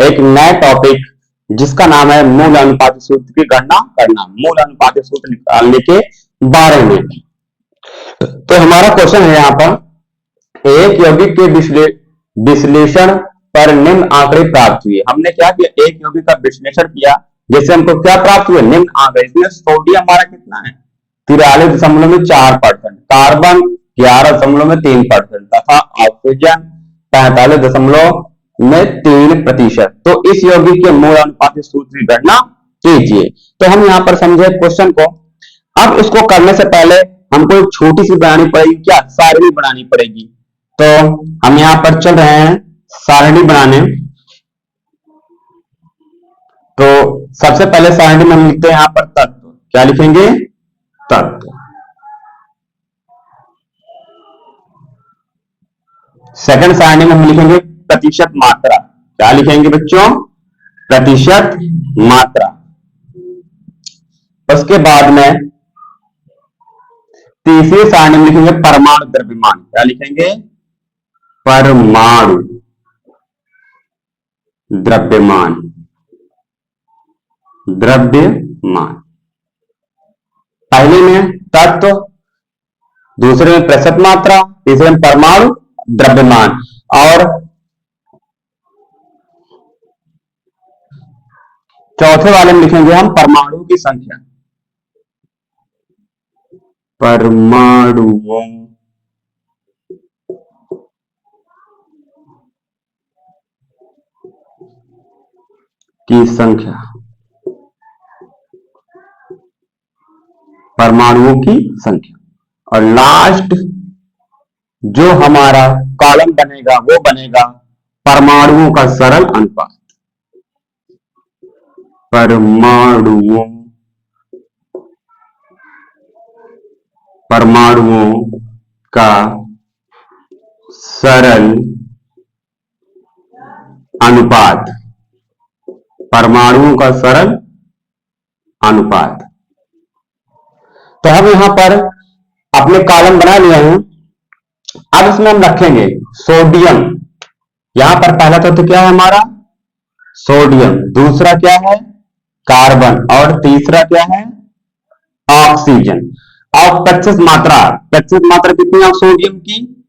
एक नया टॉपिक जिसका नाम है मूल अनुपात सूत्र की गणना करना, मूल अनुपात सूत्र निकालने के बारे में। तो हमारा क्वेश्चन है यहाँ पर, एक यौगिक के विश्लेषण पर निम्न आंकड़े प्राप्त हुए। हमने क्या किया, एक यौगिक का विश्लेषण किया, जैसे हमको क्या प्राप्त हुए, निम्न आंकड़े। इसमें सोडियम हमारा कितना है, 43.4%, कार्बन 11.3% तथा ऑक्सीजन 45.3%। तो इस यौगिक के मूल अनुपात सूत्र की गणना कीजिए। तो हम यहाँ पर समझे क्वेश्चन को। अब इसको करने से पहले हमको एक छोटी सी बनानी पड़ेगी, क्या, सारणी बनानी पड़ेगी। तो हम यहाँ पर चल रहे हैं सारणी बनाने। तो सबसे पहले सारणी में हम लिखते हैं यहाँ पर तत्व। क्या लिखेंगे, तत्व। सेकंड सारणी में हम लिखेंगे प्रतिशत मात्रा। क्या लिखेंगे बच्चों, प्रतिशत मात्रा। उसके बाद में तीसरी सारणी में लिखेंगे परमाणु द्रव्यमान। क्या लिखेंगे, परमाणु द्रव्यमान, द्रव्यमान। पहले में तत्व, दूसरे में प्रतिशत मात्रा, तीसरे में परमाणु द्रव्यमान, और चौथे वाले में लिखेंगे हम परमाणु की संख्या, परमाणुओं की संख्या, परमाणुओं की संख्या। और लास्ट जो हमारा कॉलम बनेगा वो बनेगा परमाणुओं का सरल अनुपात, परमाणुओं का सरल अनुपात, परमाणुओं का सरल अनुपात। तो हम यहां पर अपने कॉलम बना लिए हैं। अब इसमें हम रखेंगे सोडियम। यहां पर पहला तत्व क्या है हमारा, सोडियम। दूसरा क्या है, कार्बन। और तीसरा क्या है, ऑक्सीजन। और प्रतिशत मात्रा, प्रतिशत मात्रा कितनी है सोडियम की,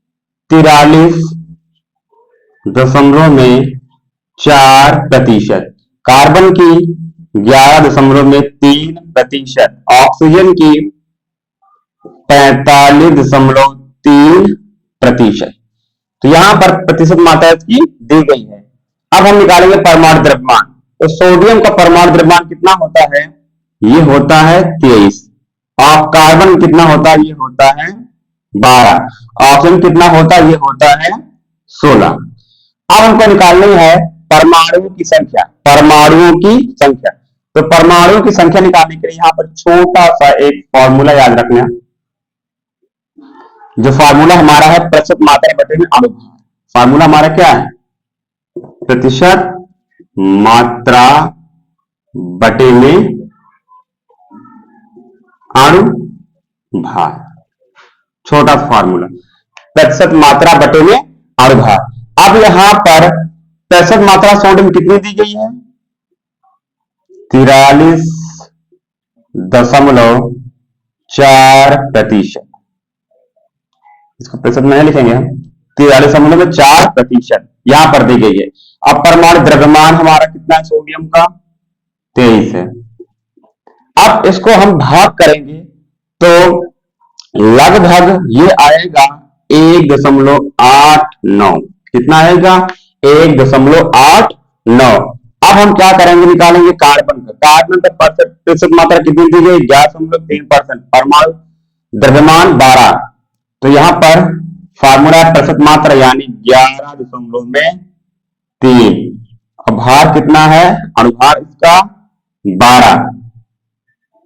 43.4%। कार्बन की 11.3%। ऑक्सीजन की 45.3%। तो यहां पर प्रतिशत मात्रा इसकी दी गई है। अब हम निकालेंगे परमाणु द्रव्यमान। तो सोडियम का परमाणु द्रव्यमान कितना होता है, ये होता है 23। और कार्बन कितना होता है, ये होता है 12। ऑक्सीजन कितना होता है, ये होता है 16। अब हमको निकालनी है परमाणुओं की संख्या, परमाणुओं की संख्या। तो परमाणुओं की संख्या निकालने के लिए यहां पर छोटा सा एक फॉर्मूला याद रखना, जो फार्मूला हमारा है प्रतिशत मात्रा बटे में अणुभार। फार्मूला हमारा क्या है, प्रतिशत मात्रा बटे में अणुभार। छोटा फार्मूला, प्रतिशत मात्रा बटे में अणुभार। अब यहां पर प्रतिशत मात्रा सोडियम कितनी दी गई है, 43.4%। इसको प्रतिशत में लिखेंगे हम, 43.4% यहां पर दी गई है। अब परमाणु द्रव्यमान हमारा कितना है सोडियम का, 23 है। अब इसको हम भाग करेंगे तो लगभग ये आएगा 1.89। कितना आएगा, 1.89। अब हम क्या करेंगे, निकालेंगे कार्बन का। कार्बन का प्रतिशत मात्रा कितनी दी गई, 11.3%। परमाणु द्रव्यमान 12। तो यहां पर फार्मूला प्रतिशत मात्रा यानी 11.3। अब भार कितना है, अणुभार इसका 12।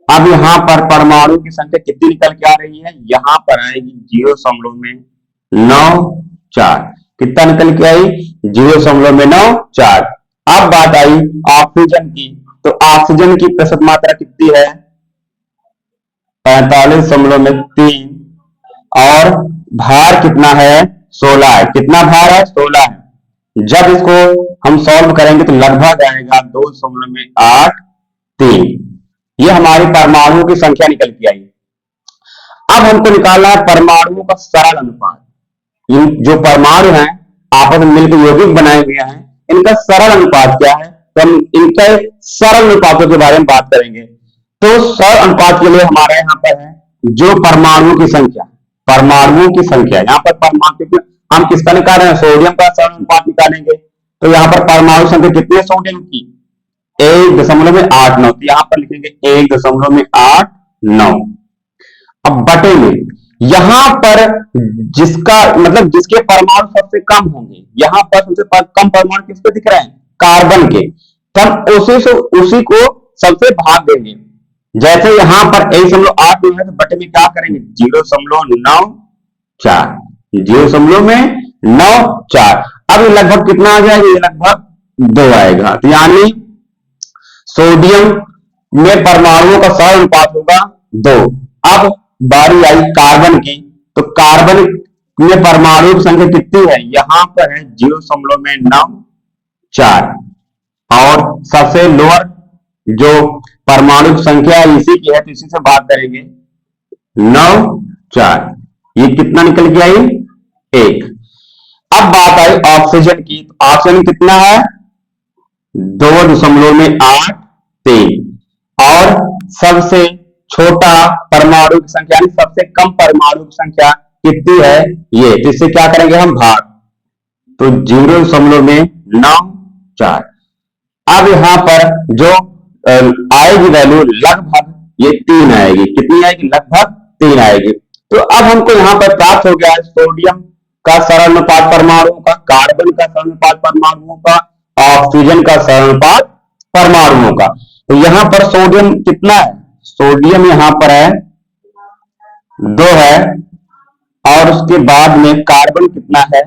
अब यहां पर परमाणु की संख्या कितनी निकल के आ रही है, यहां पर आएगी 0.94। कितना निकल के आई, 0.94। अब बात आई ऑक्सीजन की। तो ऑक्सीजन की प्रतिशत मात्रा कितनी है, 45.3। और भार कितना है, 16 है। कितना भार है, 16 है। जब इसको हम सॉल्व करेंगे तो लगभग आएगा 2.83। ये हमारी परमाणुओं की संख्या निकल के आई। अब हमको निकालना है परमाणुओं का सरल अनुपात। जो परमाणु हैं आपस में मिलकर यौगिक बनाए गए हैं, इनका सरल अनुपात क्या है, तो हम इनके सरल अनुपातों के बारे में बात करेंगे। तो सरल अनुपात के लिए हमारा यहाँ पर है जो परमाणुओं की संख्या, परमाणुओं की संख्या यहाँ पर परमाणु हम किसका निकाल रहे हैं, सोडियम का सरल अनुपात निकालेंगे। तो यहाँ पर परमाणु संख्या कितनी है सोडियम की, 1.89। तो यहाँ पर लिखेंगे 1.89। अब बटे में यहां पर जिसका मतलब जिसके परमाणु सबसे कम होंगे, यहां पर सबसे कम परमाणु किसके दिख रहे हैं, कार्बन के, तब उसी को सबसे भाग देंगे। जैसे यहां पर 1.8 है तो बटे में क्या करेंगे 0.94, 0.94। अब ये लगभग कितना आ जाएगा, ये लगभग 2 आएगा। तो यानी सोडियम में परमाणुओं का सरल अनुपात होगा 2। अब बारी आई कार्बन की, तो कार्बन में परमाणु की संख्या कितनी है, यहां पर है 0.94 और सबसे लोअर जो परमाणु की संख्या है इसी की है, तो इसी से बात करेंगे 94। ये कितना निकल के आई 1। अब बात आई ऑक्सीजन की, तो ऑक्सीजन कितना है 2.83 और सबसे छोटा परमाणु की संख्या यानी सबसे कम परमाणु की संख्या कितनी है ये, तो इससे क्या करेंगे हम भाग, तो 0.94। अब यहां पर जो आएगी वैल्यू लगभग ये 3 आएगी, कितनी आएगी लगभग 3 आएगी। तो अब हमको यहां पर प्राप्त हो गया है सोडियम का सरल अनुपात परमाणुओं का, कार्बन का सरल अनुपात परमाणुओं का, ऑक्सीजन का सरल अनुपात परमाणुओं का। तो यहां पर सोडियम कितना है, सोडियम यहां पर है 2 है और उसके बाद में कार्बन कितना है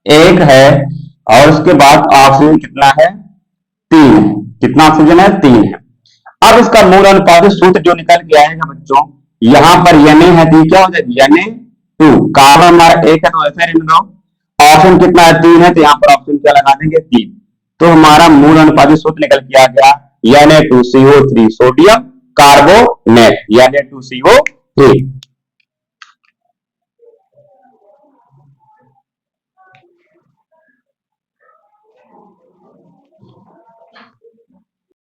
1 है और उसके बाद ऑक्सीजन कितना है 3 है। कितना ऑक्सीजन है 3 है। अब इसका मूल अनुपात सूत्र जो निकल के आएगा बच्चों, यहां पर Na है तो क्या हो जाएगा Na2, कार्बन हमारा 1 है तो ऐसे रहने दो, ऑक्सीजन कितना है 3 है तो यहां पर ऑक्सीजन क्या लगा देंगे 3। तो हमारा मूल अनुपात सूत्र निकल के आ गया Na2CO3 सोडियम कार्बोनेट, Na2CO3।